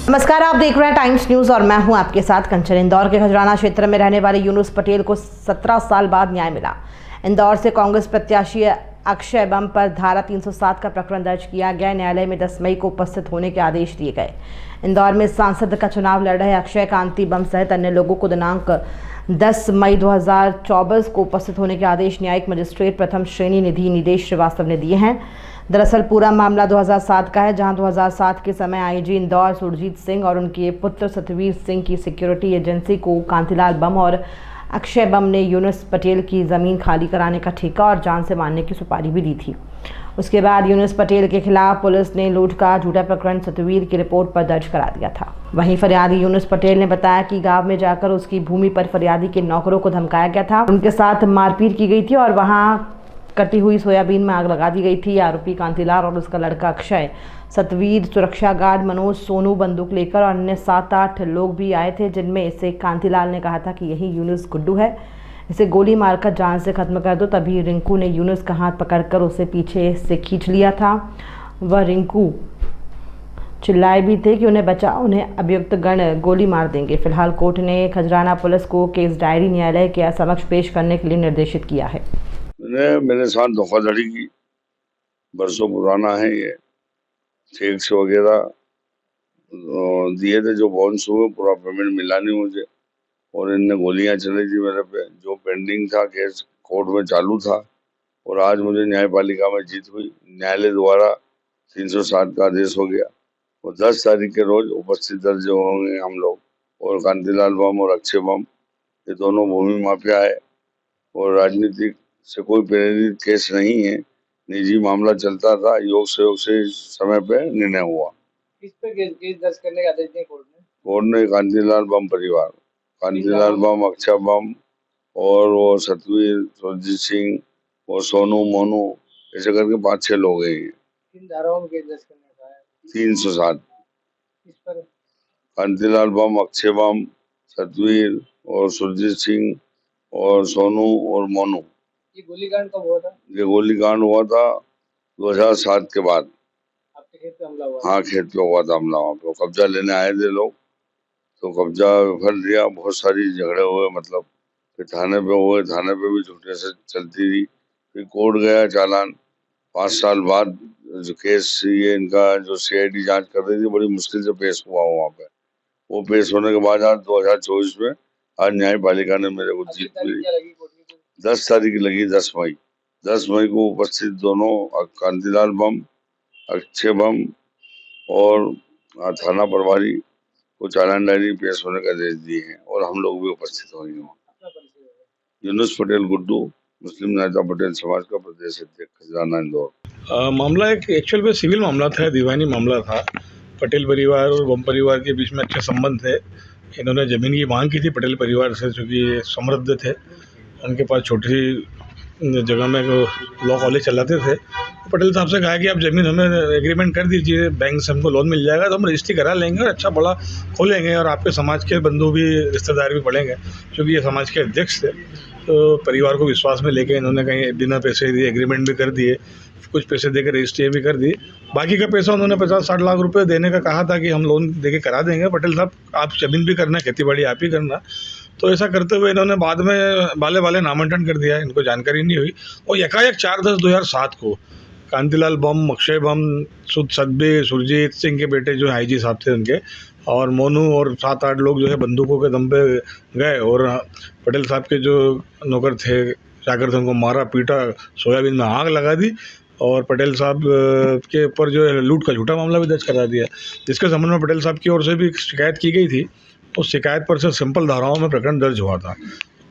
नमस्कार, आप देख रहे हैं टाइम्स न्यूज और मैं हूं आपके साथ कंचन। इंदौर के खजराना क्षेत्र में रहने वाले यूनुस पटेल को 17 साल बाद न्याय मिला। इंदौर से कांग्रेस प्रत्याशी अक्षय बम पर धारा 307 का प्रकरण दर्ज किया गया। न्यायालय में 10 मई को उपस्थित होने के आदेश दिए गए। इंदौर में सांसद का चुनाव लड़ रहे अक्षय कांति बम सहित अन्य लोगों को दिनांक 10 मई 2024 को उपस्थित होने के आदेश न्यायिक मजिस्ट्रेट प्रथम श्रेणी निधि निदेश श्रीवास्तव ने दिए हैं। दरअसल पूरा मामला 2007 का है, जहां 2007 के समय आईजी इंदौर सुरजीत सिंह और उनके पुत्र सतवीर सिंह की सिक्योरिटी एजेंसी को कांतिलाल बम और अक्षय बम ने यूनुस पटेल की ज़मीन खाली कराने का ठेका और जान से मारने की सुपारी भी दी थी। उसके बाद यूनुस पटेल के खिलाफ पुलिस ने लूट का झूठा प्रकरण सतवीर की रिपोर्ट पर दर्ज करा दिया था। वहीं फरियादी यूनुस पटेल ने बताया कि गांव में जाकर उसकी भूमि पर फरियादी के नौकरों को धमकाया गया था, उनके साथ मारपीट की गई थी और वहां कटी हुई सोयाबीन में आग लगा दी गई थी। आरोपी कांतिलाल और उसका लड़का अक्षय, सतवीर, सुरक्षा गार्ड मनोज, सोनू बंदूक लेकर और अन्य 7-8 लोग भी आए थे, जिनमें से कांतिलाल ने कहा था कि यही यूनुस गुड्डू है, इसे गोली मारकर जान से खत्म कर दो। तभी रिंकू ने यूनुस का हाथ पकड़कर उसे पीछे से खींच लिया था। वह रिंकू चिल्लाए भी थे कि उन्हें बचाओ, उन्हें अभियुक्त गण गोली मार देंगे। फिलहाल कोर्ट ने खजराना पुलिस को केस डायरी न्यायालय के समक्ष पेश करने के लिए निर्देशित किया है। मेरे साथ धोखाधड़ी की, बरसों पुराना है ये, चेक्स वगैरह दिए थे जो बाउंस हुए, पूरा पेमेंट मिला नहीं मुझे, और इनने गोलियां चली थी मेरे पे। जो पेंडिंग था केस कोर्ट में चालू था, और आज मुझे न्यायपालिका में जीत हुई। न्यायालय द्वारा 307 का आदेश हो गया और 10 तारीख के रोज उपस्थित दर्ज होंगे हम लोग। और कांतिलाल बम और अक्षय बम ये दोनों भूमि माफिया है और राजनीतिक से कोई प्रेरित केस नहीं है, निजी मामला चलता था। योग से इस समय पे निर्णय हुआ। किस पे केस दर्ज करने का आदेश दिया कोर्ट ने? कोर्ट ने कांतिलाल बम परिवार, कांतिलाल बम, अक्षय बम और वो सतवीर, सुरजीत सिंह और सोनू, मोनू, ऐसे करके 5-6 लोग हैं। किन धाराओं में केस दर्ज करने का है? 307। किस पर? कांतिलाल बम, अक्षय बम, सतवीर और सुरजीत सिंह और सोनू और मोनू। ये गोलीकांड कब हुआ था? ये गोलीकांड हुआ था 2007 के बाद। आपके खेत पे हमला हुआ? हाँ, खेत पे हुआ था हमला। वहाँ पे कब्जा लेने आए थे लोग, तो कब्जा कर लिया। बहुत सारी झगड़े हुए, मतलब फिर थाने पे हुए, थाने पे भी झूठे से चलती रही। फिर कोर्ट गया चालान। 5 साल बाद जो केस ये इनका जो CID जांच कर रही थी, बड़ी मुश्किल से पेश हुआ वहाँ पे। वो पेश होने के बाद आज 2024 में आज न्यायपालिका ने मेरे को जीत मिली। 10 तारीख लगी, 10 मई। 10 मई को उपस्थित दोनों कांतिलाल बम, अक्षय बम और थाना प्रभारी को चालान डायरी पेश होने का आदेश दिए हैं और हम लोग भी उपस्थित होंगे। यूनुस पटेल गुड्डू, मुस्लिम नेता पटेल समाज का प्रदेश अध्यक्ष, खजराना, इंदौर। मामला एक एक्चुअल में सिविल मामला था, दीवानी मामला था। पटेल परिवार और बम परिवार के बीच में अच्छे संबंध थे। इन्होंने ज़मीन की मांग की थी पटेल परिवार से, चूँकि समृद्ध थे, उनके पास छोटी सी जगह में लॉ कॉलेज चलाते थे। पटेल साहब से कहा कि आप ज़मीन हमें एग्रीमेंट कर दीजिए, बैंक से हमको लोन मिल जाएगा तो हम रजिस्ट्री करा लेंगे और अच्छा बड़ा खोलेंगे और आपके समाज के बंधु भी, रिश्तेदार भी पड़ेंगे। क्योंकि ये समाज के अध्यक्ष थे, तो परिवार को विश्वास में लेके इन्होंने कहीं बिना पैसे दिए एग्रीमेंट भी कर दिए, कुछ पैसे देकर रजिस्ट्री भी कर दी। बाकी का पैसा उन्होंने 50-60 लाख रुपए देने का कहा था कि हम लोन देके करा देंगे। पटेल साहब, आप ज़मीन भी करना, खेती बाड़ी आप ही करना। तो ऐसा करते हुए इन्होंने बाद में बाले नामांकन कर दिया, इनको जानकारी नहीं हुई। और एकाएक 4/10/2007 को कांतिलाल बम, अक्षय बम, सतबीर, सुरजीत सिंह के बेटे जो IG साहब थे उनके, और मोनू और 7-8 लोग जो है बंदूकों के दम पे गए और पटेल साहब के जो नौकर थे जाकर उनको मारा, पीटा, सोयाबीन में आग लगा दी और पटेल साहब के ऊपर जो है लूट का झूठा मामला भी दर्ज करा दिया, जिसके संबंध में पटेल साहब की ओर से भी शिकायत की गई थी। उस शिकायत पर से सिंपल धाराओं में प्रकरण दर्ज हुआ था।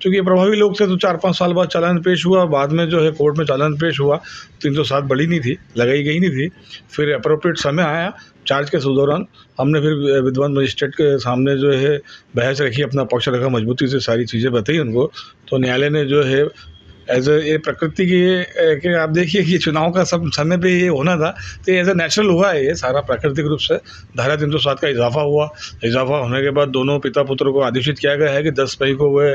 क्योंकि ये प्रभावी लोग थे तो 4-5 साल बाद चालान पेश हुआ। बाद में जो है कोर्ट में चालान पेश हुआ, 307 बड़ी नहीं थी, लगाई गई नहीं थी। फिर अप्रोप्रिएट समय आया चार्ज के दौरान, हमने फिर विद्वान मजिस्ट्रेट के सामने जो है बहस रखी, अपना पक्ष रखा, मजबूती से सारी चीज़ें बताई उनको। तो न्यायालय ने जो है एज ए प्रकृति की कि आप देखिए कि चुनाव का सब समय पे ये होना था, तो एज ए नेचुरल हुआ है ये सारा प्राकृतिक रूप से। धारा 307 का इजाफा हुआ। इजाफा होने के बाद दोनों पिता पुत्र को आदेशित किया गया है कि 10 मई को वह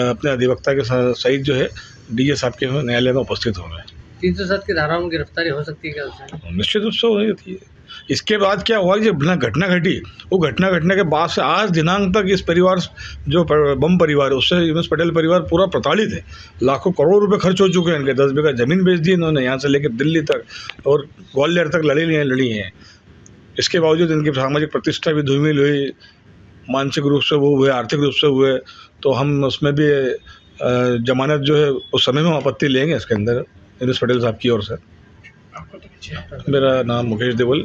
अपने अधिवक्ता के सहित जो है DA साहब के न्यायालय में उपस्थित हो रहे हैं। 307 की धाराओं में गिरफ्तारी हो सकती है क्या उससे? निश्चित रूप से हो रही है। इसके बाद क्या हुआ कि जब घटना घटी, वो घटना घटने के बाद से आज दिनांक तक इस परिवार जो बम परिवार है उससे यूनुस पटेल परिवार पूरा प्रताड़ित है। लाखों करोड़ रुपए खर्च हो चुके हैं इनके, 10 बीघा ज़मीन बेच दी इन्होंने, यहाँ से लेकर दिल्ली तक और ग्वालियर तक लड़ी हैं। इसके बावजूद इनकी सामाजिक प्रतिष्ठा भी धूमिल हुई, मानसिक रूप से वो हुए, आर्थिक रूप से हुए। तो हम उसमें भी जमानत जो है उस समय में आपत्ति लेंगे इसके अंदर यूनुस पटेल साहब की ओर से। मेरा नाम Mukesh Deval,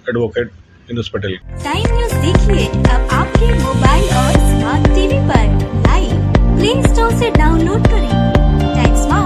advocate Yunus Patel. Time news देखिए अब आपके मोबाइल और स्मार्ट टीवी पर लाइव प्ले स्टोर से डाउनलोड करें टाइम स्मार्ट।